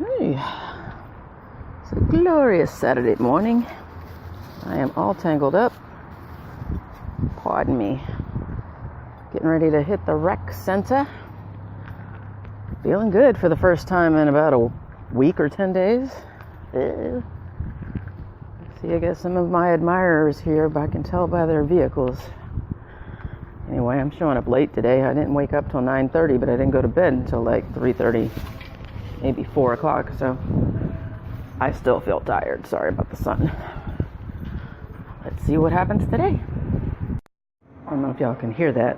Hey, it's a glorious Saturday morning. I am all tangled up. Pardon me. Getting ready to hit the rec center. Feeling good for the first time in about a week or 10 days. See, I got some of my admirers here, but I can tell by their vehicles. Anyway, I'm showing up late today. I didn't wake up till 9:30, but I didn't go to bed until like 3:30, maybe 4 o'clock, so I still feel tired. Sorry about the sun. Let's see what happens today. I don't know if y'all can hear that.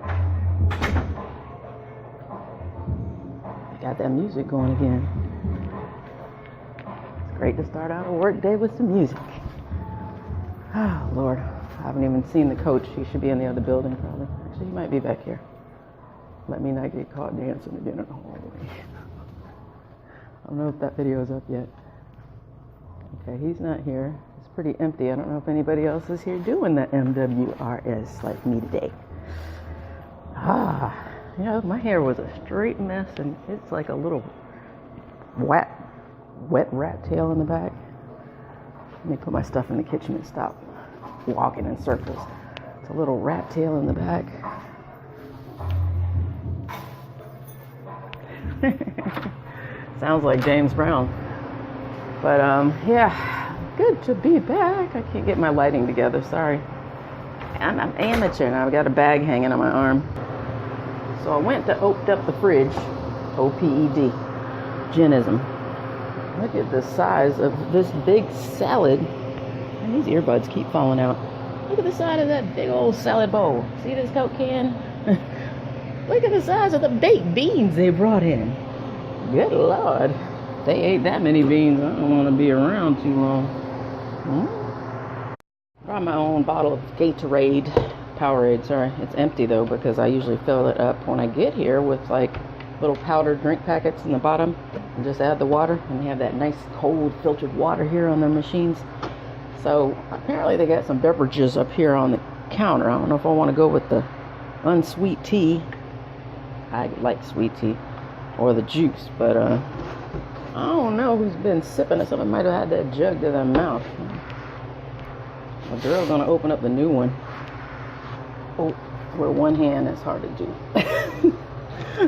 I got that music going again. It's great to start out a work day with some music. Oh, Lord. I haven't even seen the coach. He should be in the other building, probably. Actually, he might be back here. Let me not get caught dancing again in the hallway. I don't know if that video is up yet. Okay, he's not here. It's pretty empty. I don't know if anybody else is here doing the MWRS like me today. My hair was a straight mess, and it's like a little wet rat tail in the back. Let me put my stuff in the kitchen and stop walking in circles. It's a little rat tail in the back. Sounds like James Brown. But good to be back. I can't get my lighting together, sorry. I'm an amateur and I've got a bag hanging on my arm. So I went to open up the fridge, OPED, Genism. Look at the size of this big salad. And these earbuds keep falling out. Look at the size of that big old salad bowl. See this Coke can? Look at the size of the baked beans they brought in. Good Lord. They ate that many beans. I don't want to be around too long. Brought my own bottle of Gatorade. Powerade, sorry. It's empty though because I usually fill it up when I get here with like little powdered drink packets in the bottom and just add the water, and they have that nice cold filtered water here on their machines. So apparently they got some beverages up here on the counter. I don't know if I want to go with the unsweet tea. I like sweet tea or the juice, but I don't know who's been sipping it. Someone might have had that jug to their mouth. The girl's gonna open up the new one. Oh, with one hand, that's hard to do.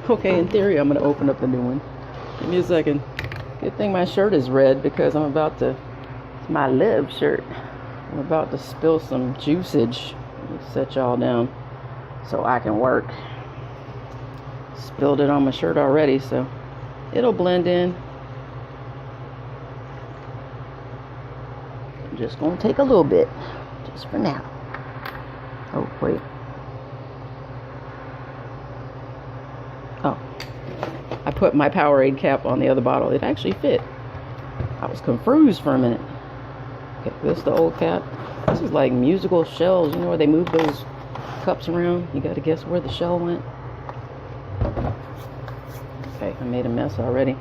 Okay, in theory, I'm going to open up the new one. Give me a second. Good thing my shirt is red because it's my love shirt. I'm about to spill some juicage. Let me set y'all down so I can work. Spilled it on my shirt already, so it'll blend in. I'm just going to take a little bit, just for now. Oh, wait. Oh, I put my Powerade cap on the other bottle. It actually fit. I was confused for a minute. Okay, this is the old cap. This is like musical shells. You know where they move those cups around? You got to guess where the shell went. Okay, I made a mess already.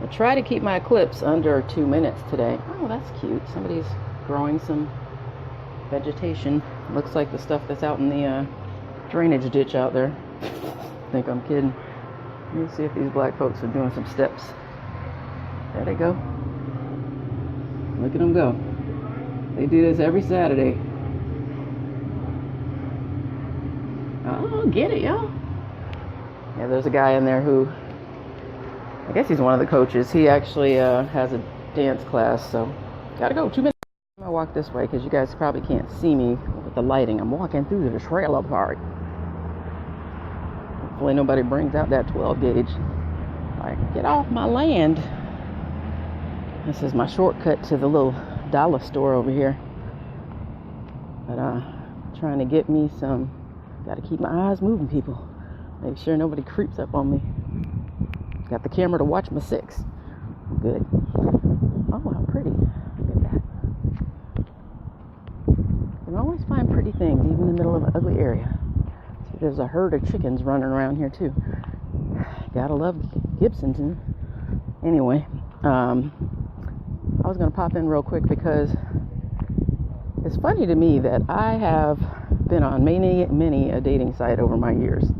I'll try to keep my clips under 2 minutes today. Oh, that's cute. Somebody's growing some vegetation. Looks like the stuff that's out in the drainage ditch out there. I think I'm kidding. Let me see if these black folks are doing some steps. There they go. Look at them go. They do this every Saturday. Oh, get it, y'all. Yeah, there's a guy in there who, I guess he's one of the coaches. He actually has a dance class, so gotta go. 2 minutes. I'm gonna walk this way because you guys probably can't see me with the lighting. I'm walking through the trailer park. Hopefully nobody brings out that 12 gauge. Like, get off my land. This is my shortcut to the little dollar store over here. But trying to get me some, gotta keep my eyes moving, people. Make sure nobody creeps up on me. Got the camera to watch my six. Good. Oh, how pretty. Look at that. You can always find pretty things, even in the middle of an ugly area. See, there's a herd of chickens running around here, too. Gotta love Gibsons. Anyway, I was going to pop in real quick because it's funny to me that I have been on many a dating site over my years.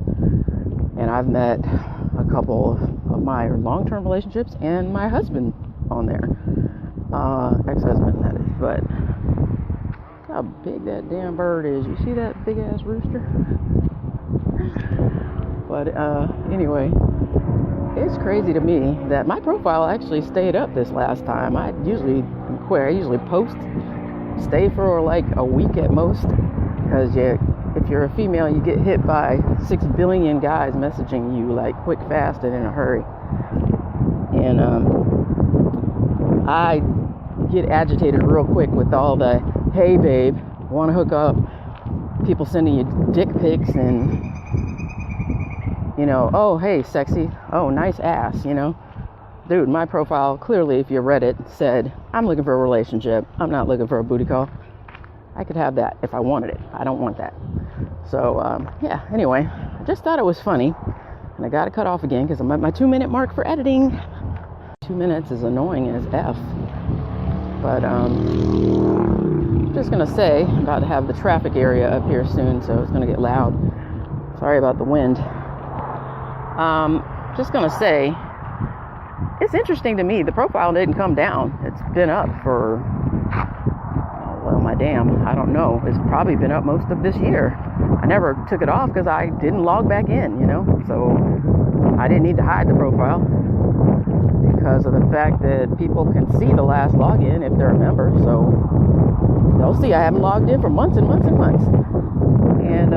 And I've met a couple of my long-term relationships and my husband on there. Ex-husband, that is. But how big that damn bird is. You see that big ass rooster? But anyway, it's crazy to me that my profile actually stayed up this last time. I usually quit. I usually post, stay for like a week at most, because if you're a female, you get hit by 6 billion guys messaging you like quick, fast, and in a hurry. And I get agitated real quick with all the, hey babe, want to hook up, people sending you dick pics and, you know, oh hey sexy, oh nice ass, you know. Dude, my profile clearly, if you read it, said I'm looking for a relationship. I'm not looking for a booty call. I could have that if I wanted it. I don't want that. So yeah, anyway, I just thought it was funny, and I got to cut off again because I'm at my 2-minute mark for editing. 2 minutes is annoying as F. But just gonna say, about to have the traffic area up here soon, so it's gonna get loud. Sorry about the wind. Just gonna say, it's interesting to me, the profile didn't come down. It's been up for, oh, well, my damn, I don't know. It's probably been up most of this year. I never took it off because I didn't log back in, you know, so I didn't need to hide the profile because of the fact that people can see the last login if they're a member, so they'll see I haven't logged in for months and months and months. And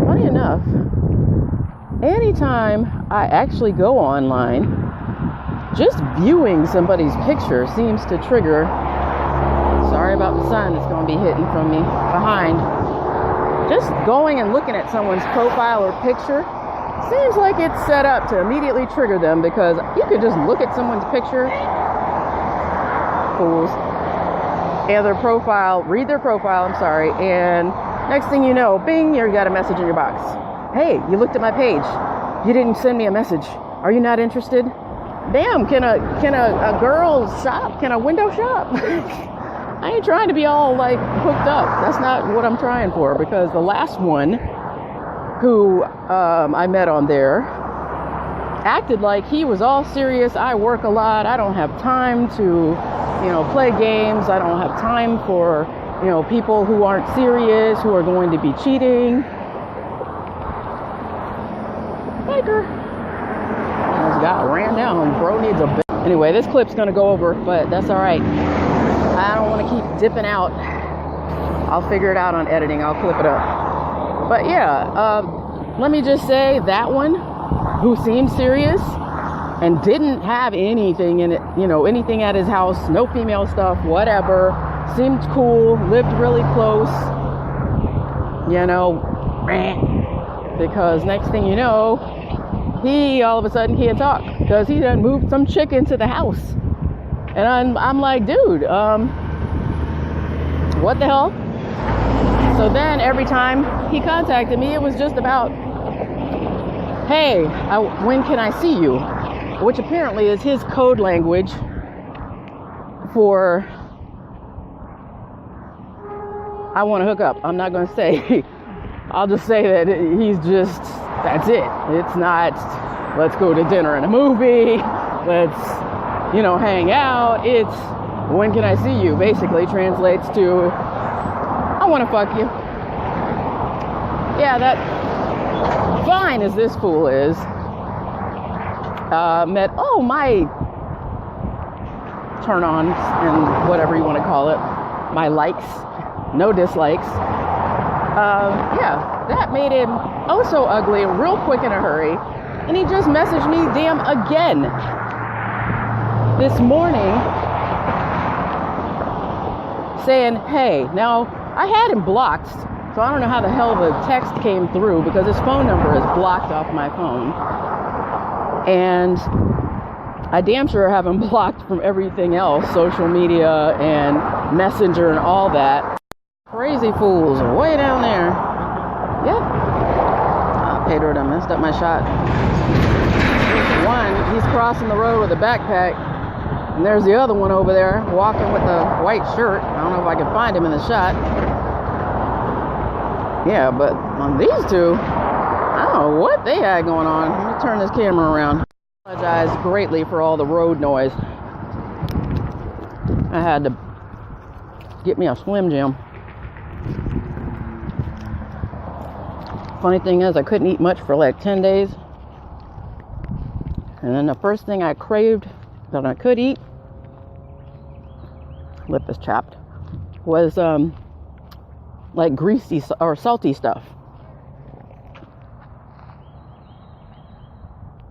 funny enough, anytime I actually go online, just viewing somebody's picture seems to trigger, sorry about the sun that's going to be hitting from me behind, just going and looking at someone's profile or picture seems like it's set up to immediately trigger them, because you could just look at someone's picture, fools, and their profile, read their profile, and next thing you know, bing, you got a message in your box. Hey, you looked at my page. You didn't send me a message. Are you not interested? Damn, can a girl shop? Can a window shop? I ain't trying to be all like hooked up. That's not what I'm trying for, because the last one who I met on there acted like he was all serious. I work a lot. I don't have time to, you know, play games. I don't have time for, you know, people who aren't serious, who are going to be cheating. Biker. Almost got ran down. Bro needs a bit. Anyway, this clip's gonna go over, but that's all right. I don't want to keep dipping out. I'll figure it out on editing. I'll clip it up. But yeah, let me just say, that one who seemed serious and didn't have anything in it, you know, anything at his house, no female stuff, whatever, seemed cool, lived really close, you know, because next thing you know, he all of a sudden can't talk because he done moved some chick into the house. And I'm like, dude, what the hell? So then every time he contacted me, it was just about, hey, when can I see you? Which apparently is his code language for, I want to hook up. I'm not going to say, I'll just say that he's just, that's it. It's not, let's go to dinner and a movie, let's, you know, hang out. It's, when can I see you? Basically translates to, I want to fuck you. Yeah, that fine as this fool is. Met, oh, my turn-ons and whatever you want to call it. My likes, no dislikes. Yeah, that made him oh so ugly, real quick in a hurry. And he just messaged me, damn, again. This morning, saying, hey, now I had him blocked, so I don't know how the hell the text came through, because his phone number is blocked off my phone. And I damn sure have him blocked from everything else, social media and Messenger and all that. Crazy fools are way down there. Yep. Pedro done messed up my shot. One, he's crossing the road with a backpack. And there's the other one over there walking with a white shirt. I don't know if I can find him in the shot. Yeah, but on these two, I don't know what they had going on. Let me turn this camera around. I apologize greatly for all the road noise. I had to get me a Slim Jim. Funny thing is, I couldn't eat much for like 10 days. And then the first thing I craved that I could eat, lip is chapped, was like greasy or salty stuff.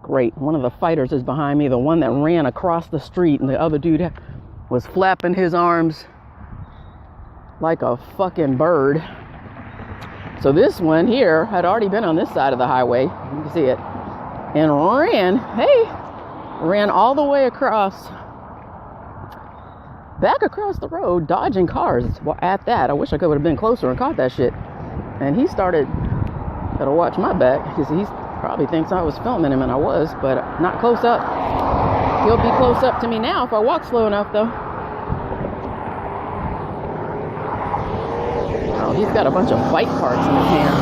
Great. One of the fighters is behind me, the one that ran across the street, and the other dude was flapping his arms like a fucking bird. So this one here had already been on this side of the highway, you can see it, and ran all the way back across the road, dodging cars. At that, I wish I could have been closer and caught that shit. And he started, gotta watch my back, because he probably thinks I was filming him, and I was, but not close up. He'll be close up to me now if I walk slow enough, though. Oh, he's got a bunch of bike parts in his hand.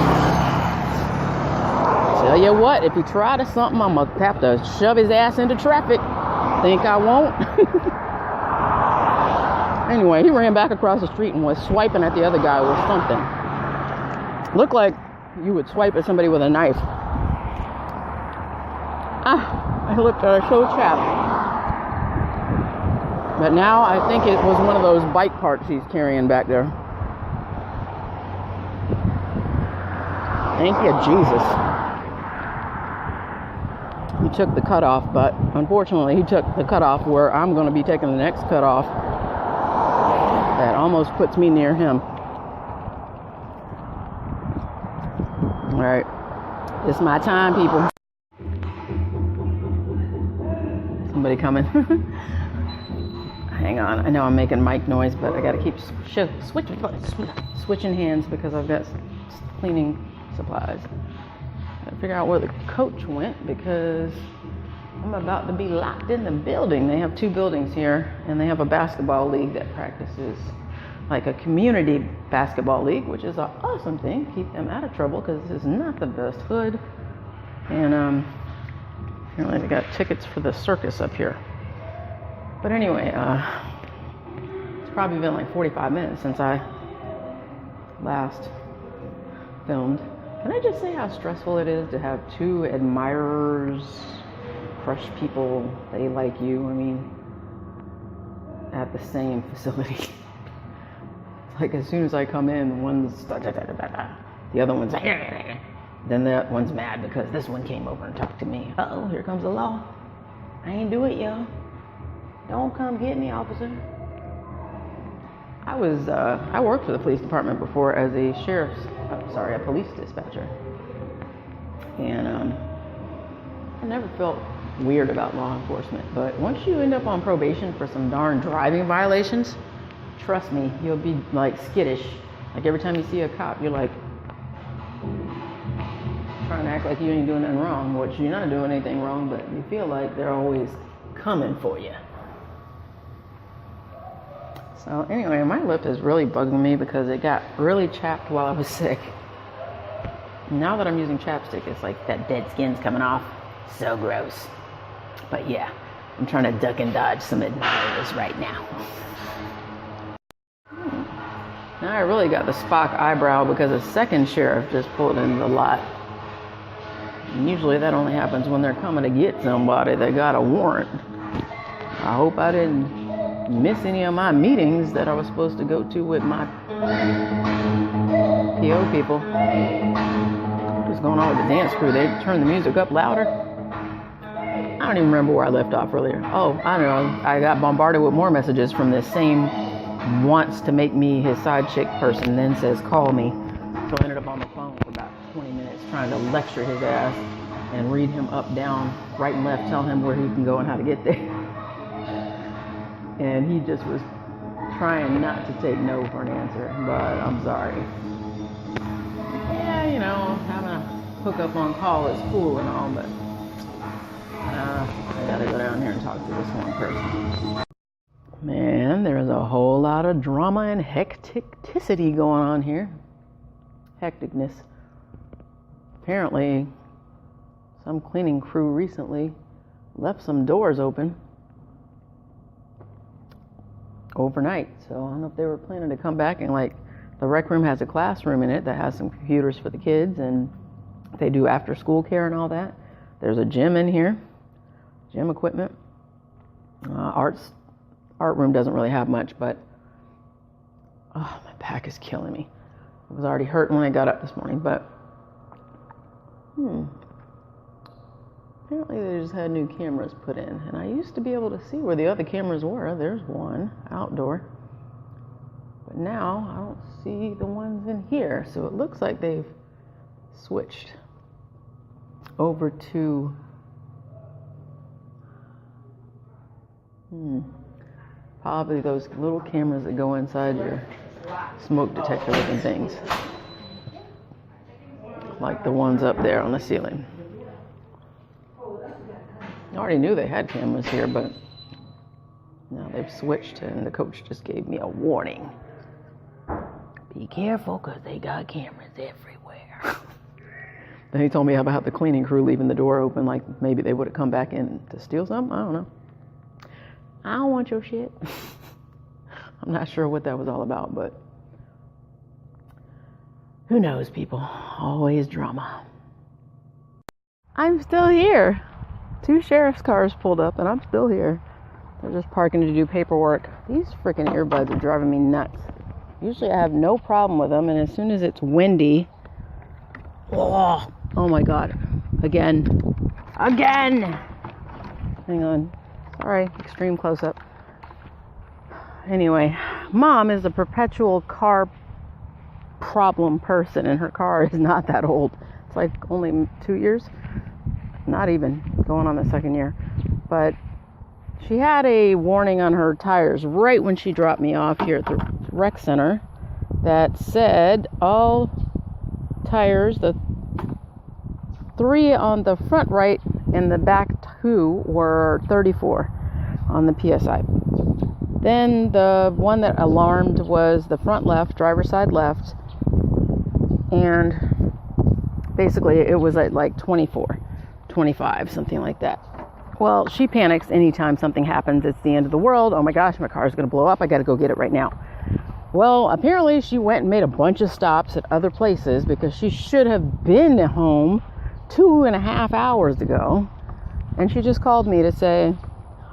Tell you what, if he tries something, I'm gonna have to shove his ass into traffic. Think I won't? Anyway, he ran back across the street and was swiping at the other guy with something. Looked like you would swipe at somebody with a knife. I looked so chapped. But now I think it was one of those bike parts he's carrying back there. Thank you, Jesus. He took the cutoff, but unfortunately he took the cutoff where I'm going to be taking the next cutoff. That almost puts me near him. All right, it's my time, people. Somebody coming. Hang on, I know I'm making mic noise, but I gotta keep switching hands because I've got cleaning supplies. Gotta figure out where the coach went because I'm about to be locked in the building. They have 2 buildings here, and they have a basketball league that practices like a community basketball league, which is an awesome thing. Keep them out of trouble because this is not the best hood. And apparently they got tickets for the circus up here. But anyway, it's probably been like 45 minutes since I last filmed. Can I just say how stressful it is to have 2 admirers, crush people, they like you, I mean, at the same facility. It's like as soon as I come in, one's the other one's then that one's mad because this one came over and talked to me. Uh-oh, here comes the law. I ain't do it, y'all. Don't come get me, officer. I worked for the police department before as a a police dispatcher. And I never felt weird about law enforcement. But once you end up on probation for some darn driving violations, trust me, you'll be like skittish. Like every time you see a cop, you're like trying to act like you ain't doing nothing wrong, which you're not doing anything wrong, but you feel like they're always coming for you. So anyway, my lip is really bugging me because it got really chapped while I was sick. Now that I'm using chapstick, it's like that dead skin's coming off. So gross. But yeah, I'm trying to duck and dodge some admirers right now. Now I really got the Spock eyebrow because a second sheriff just pulled in the lot. And usually that only happens when they're coming to get somebody that got a warrant. I hope I didn't miss any of my meetings that I was supposed to go to with my PO people. What's going on with the dance crew? They turned the music up louder. I don't even remember where I left off earlier. Oh, I know. I got bombarded with more messages from this same wants to make me his side chick person, then says call me. So I ended up on the phone for about 20 minutes trying to lecture his ass and read him up, down, right and left, tell him where he can go and how to get there. And he just was trying not to take no for an answer, but I'm sorry. Yeah, you know, having a hookup on call is cool and all, but I gotta go down here and talk to this one person. Man, there's a whole lot of drama and hecticity going on here. Hecticness. Apparently, some cleaning crew recently left some doors open. overnight. So I don't know if they were planning to come back, and like the rec room has a classroom in it that has some computers for the kids, and they do after school care and all that. There's a gym in here, gym equipment. Art room doesn't really have much, but oh, my back is killing me. It was already hurting when I got up this morning, but apparently they just had new cameras put in, and I used to be able to see where the other cameras were. There's one outdoor, but now I don't see the ones in here. So it looks like they've switched over to probably those little cameras that go inside your smoke detector looking things, like the ones up there on the ceiling. I already knew they had cameras here, but now they've switched, and the coach just gave me a warning. Be careful, because they got cameras everywhere. Then he told me about the cleaning crew leaving the door open, like maybe they would have come back in to steal something. I don't know. I don't want your shit. I'm not sure what that was all about, but who knows, people? Always drama. I'm still here. 2 sheriff's cars pulled up, and I'm still here. They're just parking to do paperwork. These freaking earbuds are driving me nuts. Usually I have no problem with them, and as soon as it's windy, oh my God. Again. Hang on. Sorry, extreme close-up. Anyway, Mom is a perpetual car problem person, and her car is not that old. It's like only 2 years. Not even, going on the 2nd year. But she had a warning on her tires right when she dropped me off here at the rec center that said all tires, the 3 on the front right and the back 2 were 34 on the PSI. Then the one that alarmed was the front left, driver's side left, and basically it was at like 24, 25, something like that. Well, she panics anytime something happens. It's the end of the world. Oh my gosh, my car's going to blow up. I got to go get it right now. Well, apparently she went and made a bunch of stops at other places because she should have been home 2.5 hours ago. And she just called me to say,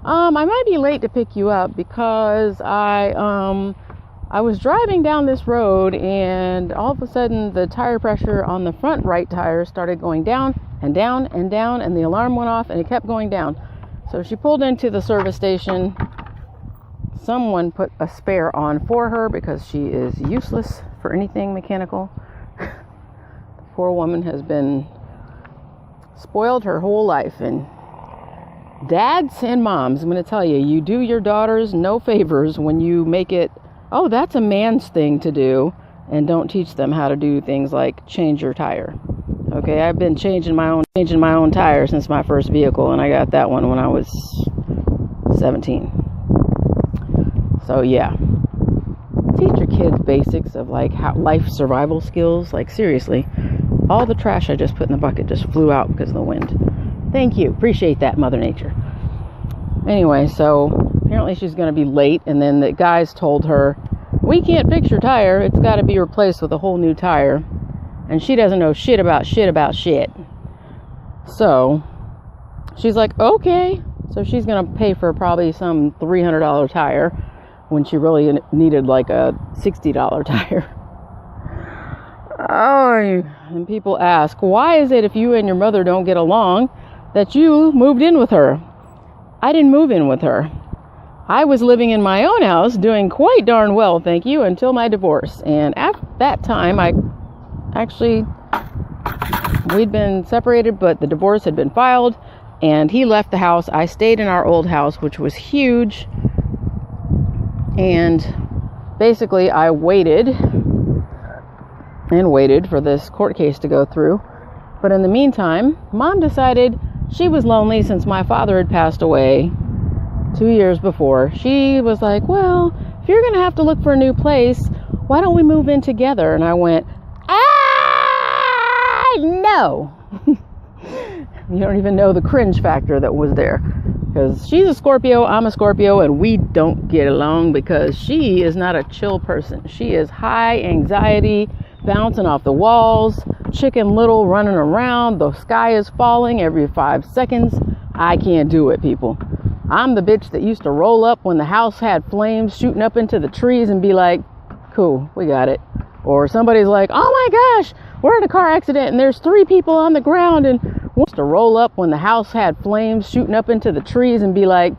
I might be late to pick you up because I was driving down this road, and all of a sudden the tire pressure on the front right tire started going down and down and down, and the alarm went off and it kept going down. So she pulled into the service station. Someone put a spare on for her because she is useless for anything mechanical. The poor woman has been spoiled her whole life, and dads and moms, I'm going to tell you, you do your daughters no favors when you make it, oh, that's a man's thing to do, and don't teach them how to do things like change your tire. Okay, I've been changing my own tire since my first vehicle, and I got that one when I was 17. So yeah, teach your kids basics of like how life survival skills. Like seriously, all the trash I just put in the bucket just flew out because of the wind. Thank you, appreciate that, Mother Nature. Anyway, so apparently she's going to be late, and then the guys told her, we can't fix your tire, it's got to be replaced with a whole new tire, and she doesn't know shit about shit. So she's like, okay. So she's going to pay for probably some $300 tire when she really needed like a $60 tire. Oh, and people ask, why is it if you and your mother don't get along that you moved in with her? I didn't move in with her. I was living in my own house doing quite darn well, thank you, until my divorce. And at that time, we'd been separated, but the divorce had been filed, and he left the house. I stayed in our old house, which was huge. And basically, I waited for this court case to go through. But in the meantime, Mom decided she was lonely since my father had passed away 2 years before. She was like, well, if you're going to have to look for a new place, why don't we move in together? And I went, no. You don't even know the cringe factor that was there. Because she's a Scorpio, I'm a Scorpio, and we don't get along because she is not a chill person. She is high anxiety, bouncing off the walls, Chicken Little running around, the sky is falling every 5 seconds. I can't do it, people. I'm the bitch that used to roll up when the house had flames shooting up into the trees and be like, cool, we got it. Or somebody's like, oh my gosh, we're in a car accident and there's 3 people on the ground, and wants to roll up when the house had flames shooting up into the trees and be like,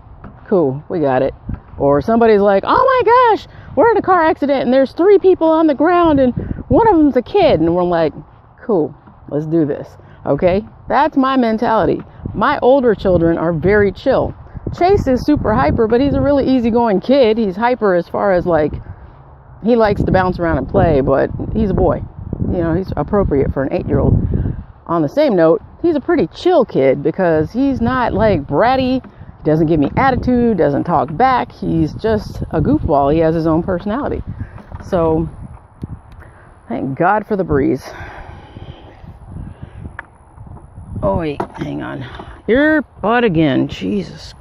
cool, we got it. Or somebody's like, oh my gosh, we're in a car accident and there's 3 people on the ground and one of them's a kid. And we're like, cool, let's do this. Okay, that's my mentality. My older children are very chill. Chase is super hyper, but he's a really easygoing kid. He's hyper as far as like, he likes to bounce around and play, but he's a boy. You know, he's appropriate for an 8-year-old. On the same note, he's a pretty chill kid because he's not like bratty, doesn't give me attitude, doesn't talk back. He's just a goofball. He has his own personality. So, thank God for the breeze. Oh wait, hang on. Earbud again. Jesus.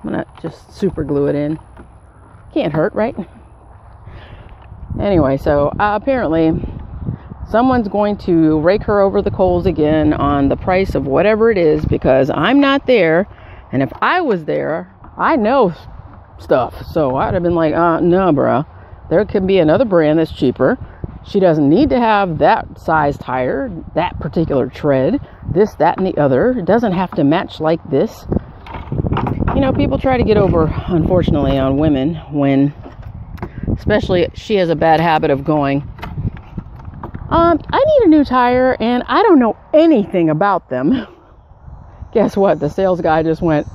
I'm gonna just super glue it in. Can't hurt, right? Anyway, so apparently someone's going to rake her over the coals again on the price of whatever it is because I'm not there. And if I was there, I know stuff. So I'd have been like, no, bro. There could be another brand that's cheaper. She doesn't need to have that size tire, that particular tread, this, that, and the other. It doesn't have to match like this. You know, people try to get over, unfortunately, on women when, especially, she has a bad habit of going, I need a new tire and I don't know anything about them. Guess what? The sales guy just went,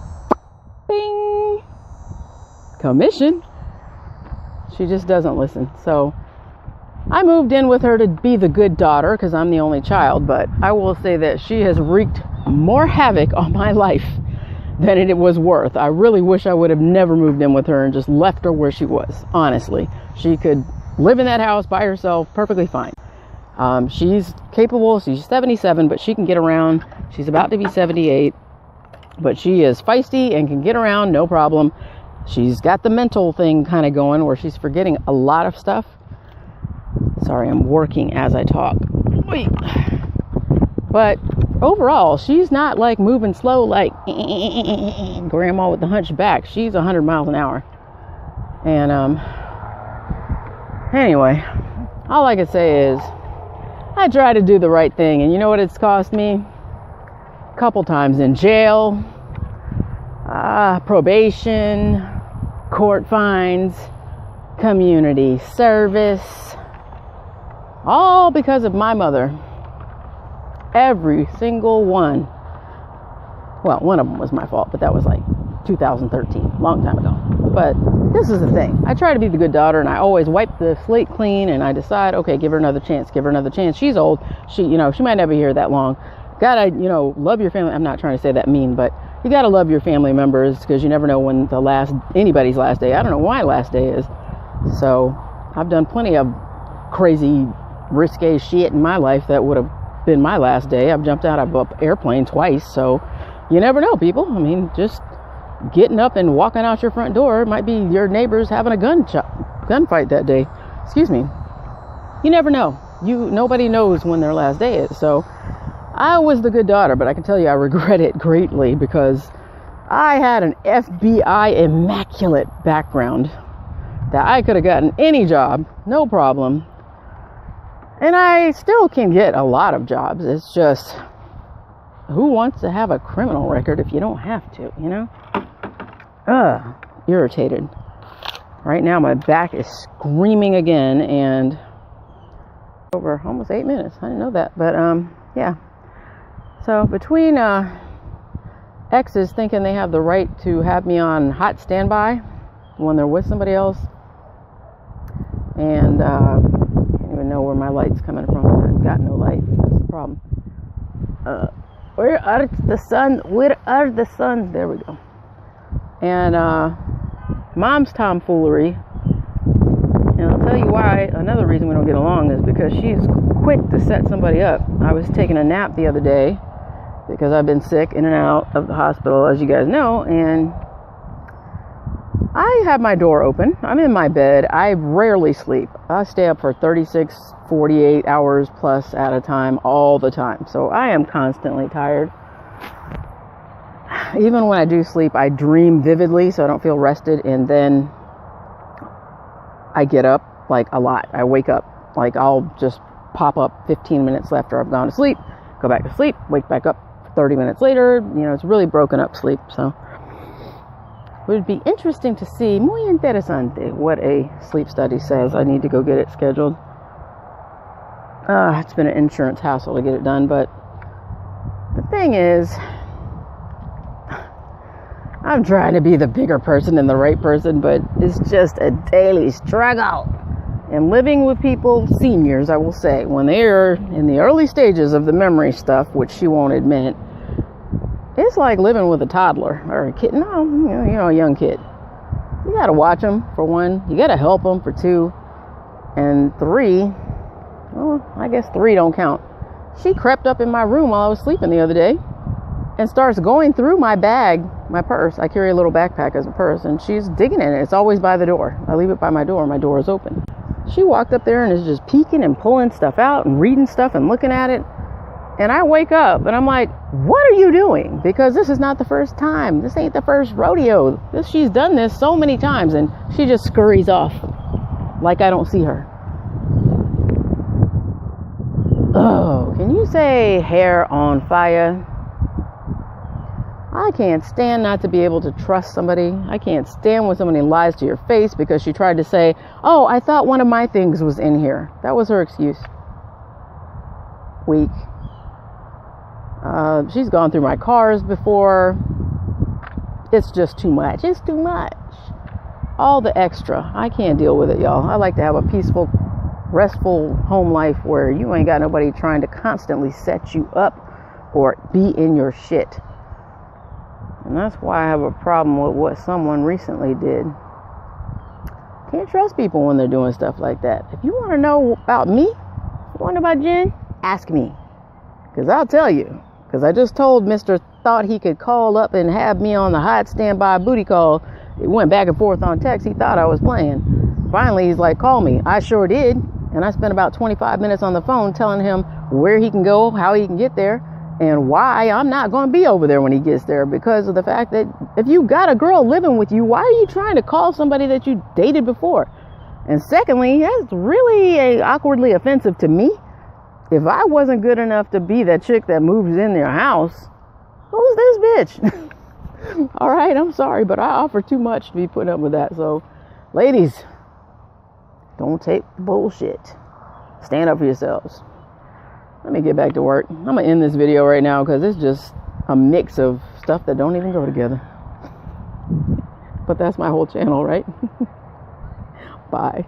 bing, commission. She just doesn't listen. So I moved in with her to be the good daughter because I'm the only child, but I will say that she has wreaked more havoc on my life than it was worth. I really wish I would have never moved in with her and just left her where she was. Honestly, she could live in that house by herself perfectly fine. She's capable. She's 77, but she can get around. She's about to be 78, but she is feisty and can get around no problem. She's got the mental thing kind of going where she's forgetting a lot of stuff. Sorry, I'm working as I talk. Wait. But overall, she's not like moving slow like grandma with the hunchback. She's 100 miles an hour. And anyway, all I can say is I try to do the right thing, and you know what it's cost me? A couple times in jail, probation, court fines, community service, all because of my mother. Every single one. Well, one of them was my fault, but that was like 2013, long time ago. But this is the thing. I try to be the good daughter, and I always wipe the slate clean, and I decide, okay, give her another chance, give her another chance. She's old. She might never be here that long. Gotta, love your family. I'm not trying to say that mean, but you gotta love your family members because you never know when anybody's last day. I don't know why last day is. So I've done plenty of crazy, risque shit in my life that would have been my last day. I've jumped out of an airplane twice, so you never know, people. I mean, just getting up and walking out your front door might be your neighbors having a gunfight that day. Excuse me. You never know. Nobody knows when their last day is. So I was the good daughter, but I can tell you I regret it greatly because I had an FBI immaculate background that I could have gotten any job, no problem. And I still can get a lot of jobs. It's just, who wants to have a criminal record if you don't have to, irritated. Right now my back is screaming again, and over almost 8 minutes. I didn't know that, but yeah. So between exes thinking they have the right to have me on hot standby when they're with somebody else, and can't even know where my light's coming from. I've got no light. That's the problem. Where are the sun? Where are the sun? There we go. And mom's tomfoolery. And I'll tell you why. Another reason we don't get along is because she's quick to set somebody up. I was taking a nap the other day, because I've been sick in and out of the hospital, as you guys know, and I have my door open. I'm in my bed. I rarely sleep. I stay up for 36, 48 hours plus at a time, all the time. So I am constantly tired. Even when I do sleep, I dream vividly, so I don't feel rested. And then I get up like a lot. I wake up, like I'll just pop up 15 minutes after I've gone to sleep, go back to sleep, wake back up 30 minutes later. You know, it's really broken up sleep. So it would be interesting to see, muy interesante, what a sleep study says. I need to go get it scheduled. It's been an insurance hassle to get it done, but the thing is, I'm trying to be the bigger person than the right person, but it's just a daily struggle. And living with people, seniors, I will say, when they are in the early stages of the memory stuff, which she won't admit, it's like living with a toddler or a kid. No, you know, a young kid. You got to watch them, for one. You got to help them, for two. And three, well, I guess three don't count. She crept up in my room while I was sleeping the other day and starts going through my bag, my purse. I carry a little backpack as a purse, and she's digging in it. It's always by the door. I leave it by my door. My door is open. She walked up there and is just peeking and pulling stuff out and reading stuff and looking at it. And I wake up and I'm like, what are you doing? Because this is not the first time. This ain't the first rodeo. She's done this so many times, and she just scurries off like I don't see her. Oh, can you say hair on fire? I can't stand not to be able to trust somebody. I can't stand when somebody lies to your face because she tried to say, oh, I thought one of my things was in here. That was her excuse. Weak. She's gone through my cars before. It's just too much. It's too much. All the extra. I can't deal with it, y'all. I like to have a peaceful, restful home life where you ain't got nobody trying to constantly set you up or be in your shit. And that's why I have a problem with what someone recently did. Can't trust people when they're doing stuff like that. If you want to know about me, you want to know about Jen, ask me. Because I'll tell you. Because I just told Mr. Thought he could call up and have me on the hot standby booty call. It went back and forth on text. He thought I was playing. Finally, he's like, call me. I sure did. And I spent about 25 minutes on the phone telling him where he can go, how he can get there, and why I'm not going to be over there when he gets there. Because of the fact that if you got a girl living with you, why are you trying to call somebody that you dated before? And secondly, that's really awkwardly offensive to me. If I wasn't good enough to be that chick that moves in their house, who's this bitch? All right, I'm sorry, but I offer too much to be putting up with that. So, ladies, don't take bullshit. Stand up for yourselves. Let me get back to work. I'm going to end this video right now because it's just a mix of stuff that don't even go together. But that's my whole channel, right? Bye.